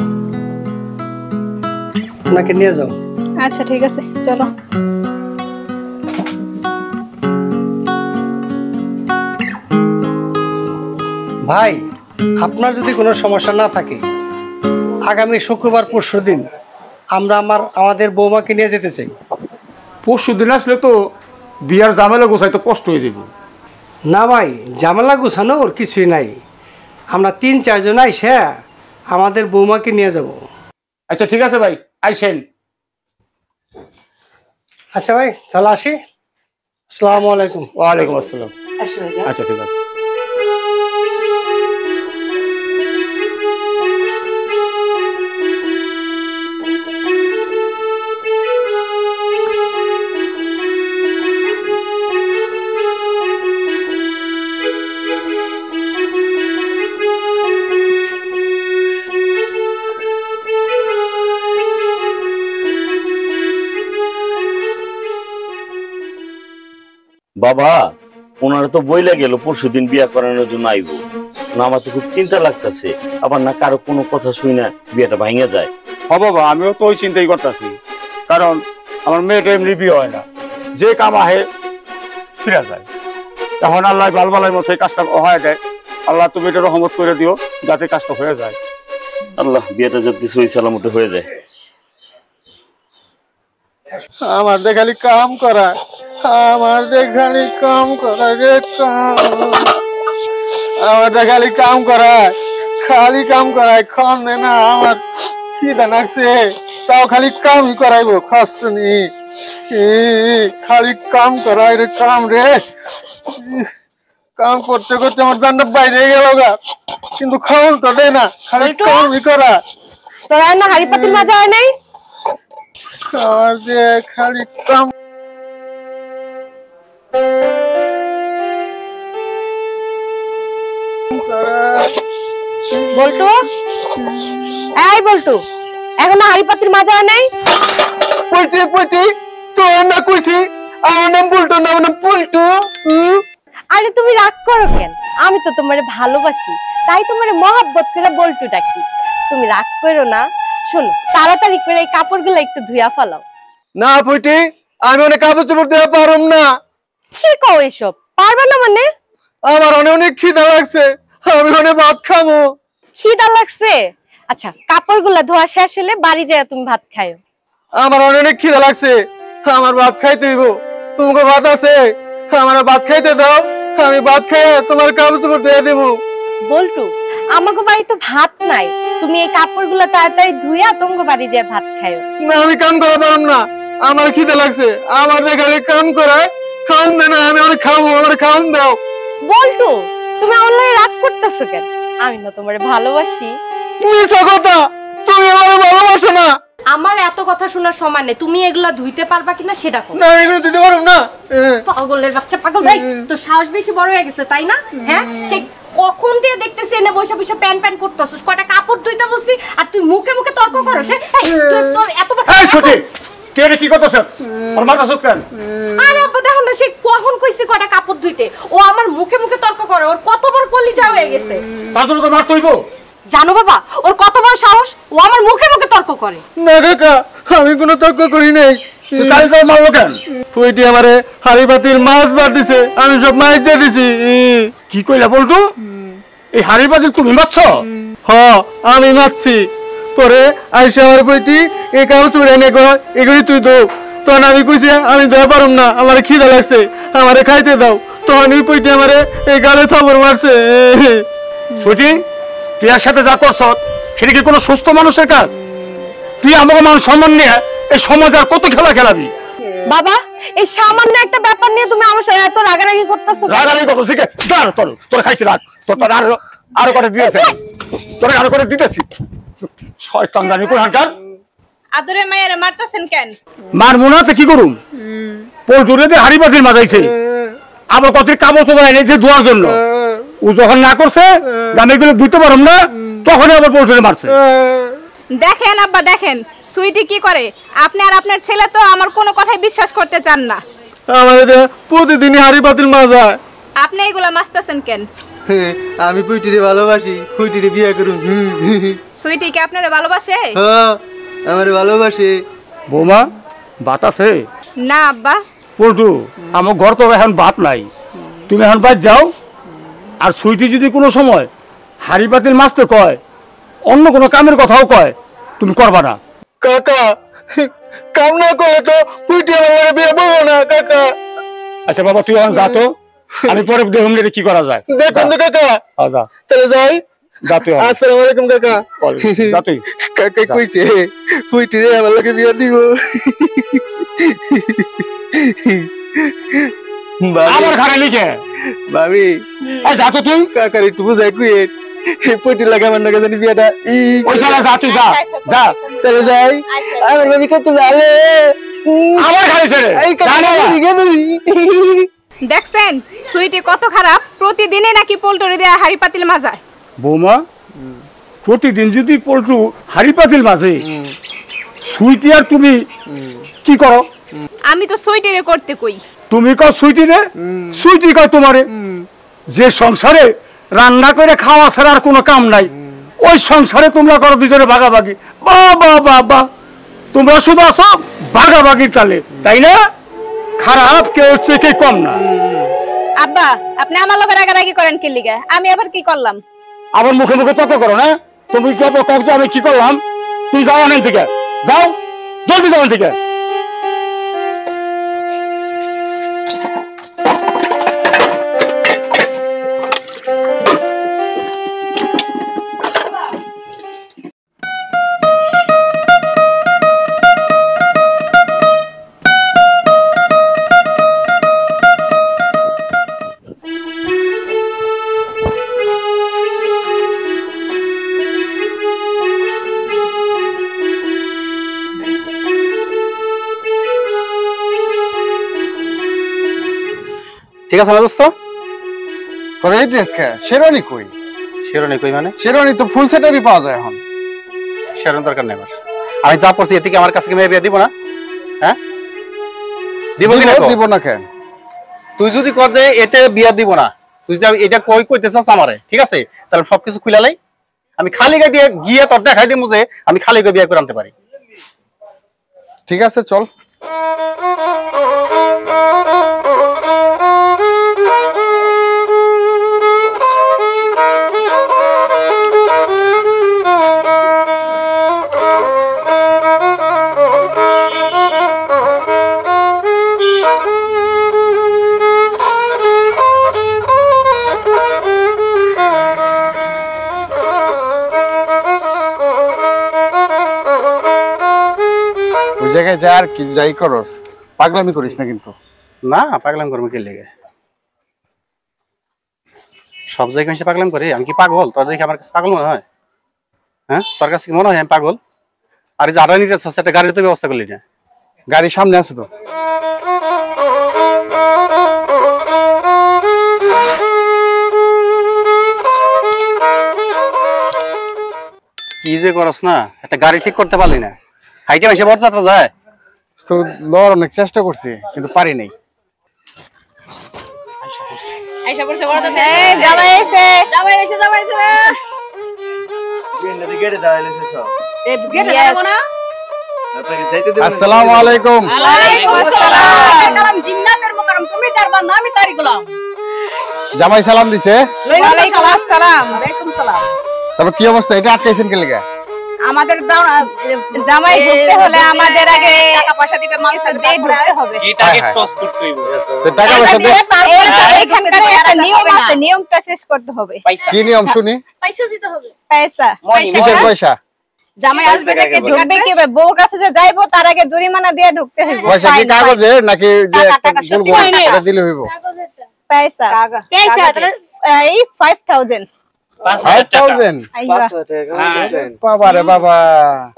ওনাকে নিয়ে যাও। আচ্ছা ঠিক আছে, চলো। ভাই, আপনার যদি কোনো সমস্যা না থাকে আগামী শুক্রবার পরশুদিন আমরা আমাদের বৌমাকে নিয়ে যেতে চাই। পরশুদিন আসলে তো বিয়ার ঝামেলা গোছাইতে কষ্ট হয়ে যাবে। না ভাই, ঝামেলা গোছানো ওর কিছুই নাই। আমরা 3-4 জন আইসা আমাদের বৌমাকে নিয়ে যাব। আচ্ছা ঠিক আছে ভাই, আইসেন। আচ্ছা ভাই, তাহলে আসি। আসসালামু আলাইকুম। ওয়ালাইকুম আসসালাম। আচ্ছা ঠিক আছে। বাবা, ওনারা তো বইলা গেল পরশুদিন বিয়া করানোর জন্য আইবো না। আমার তো খুব চিন্তা লাগতেছে, আবার না কারো কোনো কথা শুই না বিয়াটা ভাঙা যায়। বাবা, আমিও তো ওই চিন্তাই করতেছি, কারণ আমার মেয়েটা এমনি বিয়ে হয় না, যে কাম আহে ফিরা যায়। এখন আল্লাহ বালবালের মতো এই কাজটা হয় দেয়। আল্লাহ তুমি এটা রহমত করে দিও যাতে কাজটা হয়ে যায়। আল্লাহ বিয়েটা যাতে সহি সালামতে হয়ে যায়। আমার যে খালি কাম করা, আমার যে খালি কাম করা রে, আমার যে খালি কাম করা, খালি কাম করায় খন না। আমার খিদা লাগছে, তাও খালি কামই করাইবো, খাচ্ছি খালি কাম করাই রে, কাম রে। কাম করতে করতে আমার জানটা বাইরে গেল গা, কিন্তু খাওয়ান তো দেয় না, খালি কামই করা। তোরা না হাড়ি পাতিল মাজা হয় নাই? আমার যে খালি কাম। বল্টু, এই বল্টু, এখন হাড়ি পাতিল মাজা হয় নাই? পইতে পইতে তোর না কইছি, আমার নাম বল্টু না, আমার নাম পল্টু। আরে তুমি রাগ করো কেন? আমি তো তোমারে ভালোবাসি, তাই তোমারে মহব্বত করে বল্টু ডাকি। তুমি রাগ করো না। শোনো, তাড়াতাড়ি করে এই কাপড়গুলো একটু ধুইয়া ফেলাও। না পইতে, আমি অনেক কাপড় চোপড় দেওয়া পারম না। কি কও এসব? পারবে না মানে? আমার অনেক খিদা লাগছে, আমি অনেক ভাত খাবো। খিদা লাগছে? আচ্ছা, কাপড়গুলো ধোয়া শেষ হলে বাড়ি যায় তুমি ভাত খাও। আমার অনেক খিদা লাগছে, আমার ভাত খাইতে হইব। তোমাকে ভাত আছে? আমার ভাত খাইতে দাও, আমি ভাত খাইয়ে তোমার কাপড় চোপড় দিয়ে দেবো। বল্টু, আমাকে বাড়ি তো ভাত নাই, তুমি এই কাপড়গুলো তাড়াতাড়ি ধুইয়া তোমাকে বাড়ি যায় ভাত খাও। না, আমি কাম করা পারম না, আমার খিদা লাগছে। আমার দেখালে কাম করায় খাওয়ান দেয় না, আমি অনেক খাবো, আমার খাওয়ান দাও। বল্টু, তুমি আমার লাগে রাগ করতেছো কেন? আমি না তোমারে ভালোবাসি। মিছা কথা, তুমি আমারে ভালোবাসো না। আমার এত কথা শোনার সময় নেই, তুমি এগুলা ধুইতে পারবা কিনা সেটা কও। না, এগুলো দিতে পারব না। পাগলের বাচ্চা, পাগল ভাই, তোর সাহস বেশি বড় হয়ে গেছে তাই না? হ্যাঁ, সে কখন দিয়ে দেখতেছি এনে বসে বসে প্যান করতেছস, কয়টা কাপড় ধুইতে বসছি আর তুই মুখে মুখে তর্ক করছ। তোর এত বড় এই ছোটি, তুই এটা কি করতেছ? ওর মাথা সুখ কেন? আরে আব্বা দেখো না, সে কখন কইছে কয়টা কাপড় ধুইতে, ও আমার মুখে মুখে তর্ক করে। ওর কত বড় কলিজা হয়ে গেছে। তার জন্য তো মারতে হইব। জানো বাবা, ওর কত বড় সাহস, ও আমার মুখে মুখে তর্ক করে। না কাকা, আমি কোনো তর্ক করি নাই। তাই তো মারলো কেন? তুইটি আমারে হাড়ি পাতিল মাছ বার দিছে, আমি সব মাছ দিয়ে দিছি। কি কইলা বলতো? এই হাড়ি পাতিল তুমি মারছ? হ, আমি মারছি। পরে আইসা আমার বইটি এই কাগজ চুড়ে এনে কয় এগুলি তুই দো। তখন আমি কইছি আমি দেওয়া পারম না, আমার খিদা লাগছে, আমারে খাইতে দাও। তখন ওই বইটি আমারে এই গালে থাবড় মারছে। ছোটি, তুই এর সাথে যা করছ সেটা কি কোনো সুস্থ মানুষের কাজ? তুই আমাকে মান সম্মান নিয়ে এই সমাজ আর কত খেলা খেলাবি? বাবা, এই সামান্য একটা ব্যাপার নিয়ে তুমি আমার সাথে এত রাগারাগি করতেছো? রাগারাগি করতেছি কে? দাঁড়া, তোর খাইছি রাগ, তোর আরো করে দিয়েছে, তোর আরো করে দিতেছি। শয়তান জানি কোনখানকার। আদরে মায়ের মারতাছেন কেন? মারবো না তো কি করুম? পোল্টুরে দিয়ে হাড়ি পাতিল মাজাইছে, আবার কত কাপড় চোপড় এনেছে ধোয়ার জন্য। ও যখন না করছে যে আমি এগুলো ধুতে পারম না, তখনই আবার পোল্টুরে মারছে। দেখেন আব্বা, দেখেন সুইটি কি করে। আপনি আর আপনার ছেলে তো আমার কোনো কথাই বিশ্বাস করতে চান না। আমাদের প্রতিদিনই হাড়ি পাতিল মাজায়। আপনি এগুলা মারতাছেন কেন? আমি পুইটিরে ভালোবাসি, পুইটিরে বিয়ে করুন। সুইটি কি আপনারে ভালোবাসে? হ্যাঁ, আমারে ভালোবাসে। বৌমা, ভাত আছে? না আব্বা। পল্টু, আমার ঘর তো এখন ভাত নাই, তুমি এখন বাইরে যাও। আর সুইটি যদি কোনো সময় হাড়ি পাতিল মাছতে কয়, অন্য কোনো কামের কথাও কয় তুমি করবা না। কাকা কাম না করলে তো পুইটি আমার বিয়ে বলবো না কাকা। আচ্ছা বাবা তুই এখন যা তো, আমি পরে দেখুন কি করা যায়। দেখুন তো কাকা, যা চলে যাই। যা তুই। আসসালামু আলাইকুম কাকা। যা তুই। কাকা কইছে পুইটি রে আমার লগে বিয়ে দিব। আমার ঘরে লিখে ভাবি যা তো তুই। কাকার একটু বুঝাই কুয়ে পুইটি লাগে আমার নাকি জানি বিয়েটা। ওই শালা যা তুই, যা যা চলে যাই। আমার ভাবি কত ভালো আমার ঘরে ছেড়ে দেখছেন সুইটি কত খারাপ, প্রতিদিনে নাকি পোল্টরি দেয়া হাড়ি পাতিল মাজায়। বৌমা প্রতিদিন যদি পল্টু হাড়ি পাতিল মাঝে সুইটি আর তুমি কি করো? আমি তো সুইটিরে করতে কই। তুমি কও সুইটি রে, সুইটি কয় তোমারে। যে সংসারে রান্না করে খাওয়া ছাড়া আর কোনো কাম নাই, ওই সংসারে তোমরা করো দুজনে ভাগাভাগি। বাবা বাবা তোমরা শুধু আসো ভাগাভাগির তালে, তাই না? খারাপ কেউ হচ্ছে কে কম না। আব্বা আপনি আমার লগে রাগারাগি করেন কি লিগা? আমি আবার কি করলাম? আবার মুখে মুখে তর্ক করো না। তুমি কি ভাবছো আমি কি করলাম? তুই যাও অনেক থেকে, যাও জলদি যাও থেকে। ঠিক আছে না দোস্ত? তোর এই ড্রেস কে শেরওয়ানি কই? শেরওয়ানি কই মানে? শেরওয়ানি তো ফুল সেটারই পাওয়া যায় এখন। শেরওয়ানি দরকার নেই আমার। আমি যা পড়ছি এতে কি আমার কাছে কি মেয়ে বিয়ে দিব না? হ্যাঁ দিব কি না? দিব না কেন? তুই যদি কর যে এতে বিয়ে দিব না, তুই যদি এটা কইতেছস আমারে, ঠিক আছে তাহলে সবকিছু খুলালাই। আমি খালি গায়ে দিয়ে গিয়ে তোর দেখাই দিমু যে আমি খালি গায়ে বিয়ে করে আনতে পারি। ঠিক আছে চল। জায়গায় যা আর কি যাই করস, পাগলামি করিস না কিন্তু। না পাগলাম করবো কি লেগে? সব জায়গায় এসে পাগলাম করে? আমি কি পাগল? তোর দেখে আমার কাছে পাগল মনে হয়? হ্যাঁ তোর কাছে কি মনে হয় আমি পাগল? আর যারা নিতে একটা গাড়ির তো ব্যবস্থা করলি না। গাড়ি সামনে আছে তো। কি যে করস না, একটা গাড়ি ঠিক করতে পারলি না। হাইটে এসে বরযাত্রা যায় তো লড় অনেক চেষ্টা করছি কিন্তু পারি নাই। আইসা পড়ছে বড়দাদা। এই জামাই এসে, জামাই এসে, জামাই এসে রে। গেটে দাঁড়াইছে সব। এই গেটে দাঁড়াবো না? আপনাকে যাইতে দেব। আসসালামু আলাইকুম। ওয়ালাইকুম আসসালাম। কালাম জিন্নাতের মুকাররম, তুমি যার বান্দা আমি তারই গোলাম। জামাই সালাম দিছে। ওয়ালাইকুম আসসালাম। ওয়ালাইকুম সালাম। তারপর কি অবস্থা? এটা আটকাইছেন কে লাগা? আমাদের জামাই ঢুকতে হলে আমাদের আগে টাকা পয়সা দিবে, মাংস দিয়ে ঢুকতে হবে। এটা আগে টস করতে হইব। তো টাকা পয়সা দিয়ে এখানকার একটা নিয়ম আছে, নিয়মটা শেষ করতে হবে। কি নিয়ম শুনি? পয়সা দিতে হবে। পয়সা কিসের পয়সা? জামাই আসবে দেখে ঢুকবে কি বউর কাছে যে যাইবো তার আগে জরিমানা দিয়ে ঢুকতে হইব। পয়সা কি কাগজে নাকি যে এটা দিলে হইব? পয়সা পয়সা এই 5000 5000 বাবা রে বাবা।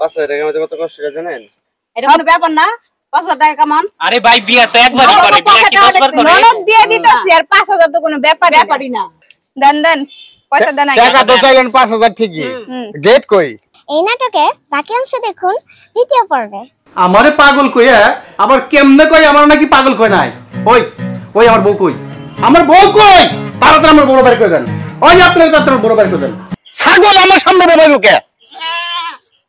5000 টাকা মধ্যে কত কষ্ট করে জানেন? এটা কোনো ব্যাপার না। 5000 টাকা কেমন? আরে ভাই বিয়া তো একবারই করে, বিয়া কি 10 বার করে? ননদ দিয়ে দিতেছি আর 5000 তো কোনো ব্যাপারই না। দেন দেন পয়সা দেন। টাকা তো চাইলেন 5000 ঠিকই, গেট কই? এই নাটকে বাকি অংশ দেখুন দ্বিতীয় পর্বে। আমারে পাগল কইয়া আবার কেমনে কই আমার নাকি পাগল কই নাই? ওই ওই আমার বউ কই? আমার বউ কই? তাড়াতাড়ি আমার বড় বাইর করে দেন। ওই আপনার তাড়াতাড়ি বড় বাইর করে দেন। ছাগল আমার সামনে বেবাইবো কে?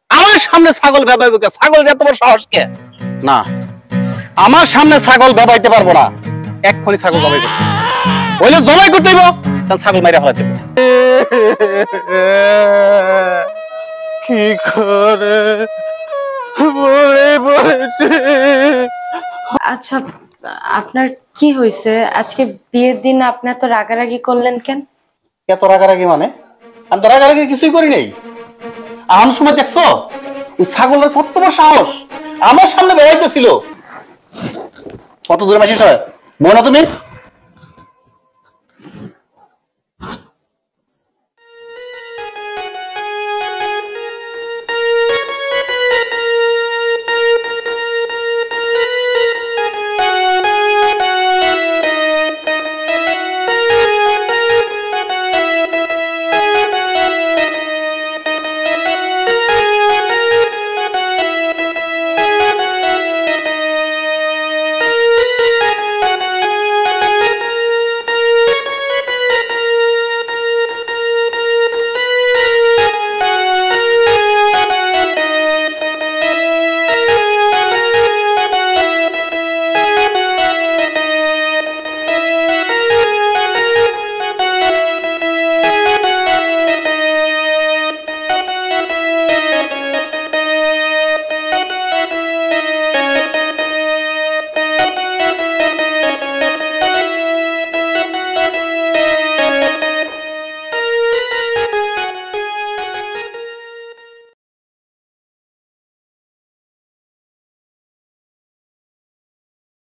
আমার সামনে ছাগল বেবাইবো কে? ছাগল এত বড় সাহস কে? না আমার সামনে ছাগল বেবাইতে পারবো না। এক্ষুনি ছাগল জবাই করতে হইলে জবাই করতে হইব, তাহলে ছাগল মাইরা ফেলাতে হইব। কি করে আচ্ছা আপনার কি হয়েছে আজকে বিয়ের দিন আপনি এত রাগারাগি করলেন কেন? এত রাগারাগি মানে? আমি তো রাগারাগি কিছুই করি নাই। আমার সময় দেখছো ওই ছাগলের কত বড় সাহস, আমার সামনে বেড়াইতেছিল। কত দূরে মাসি বোনা তুমি?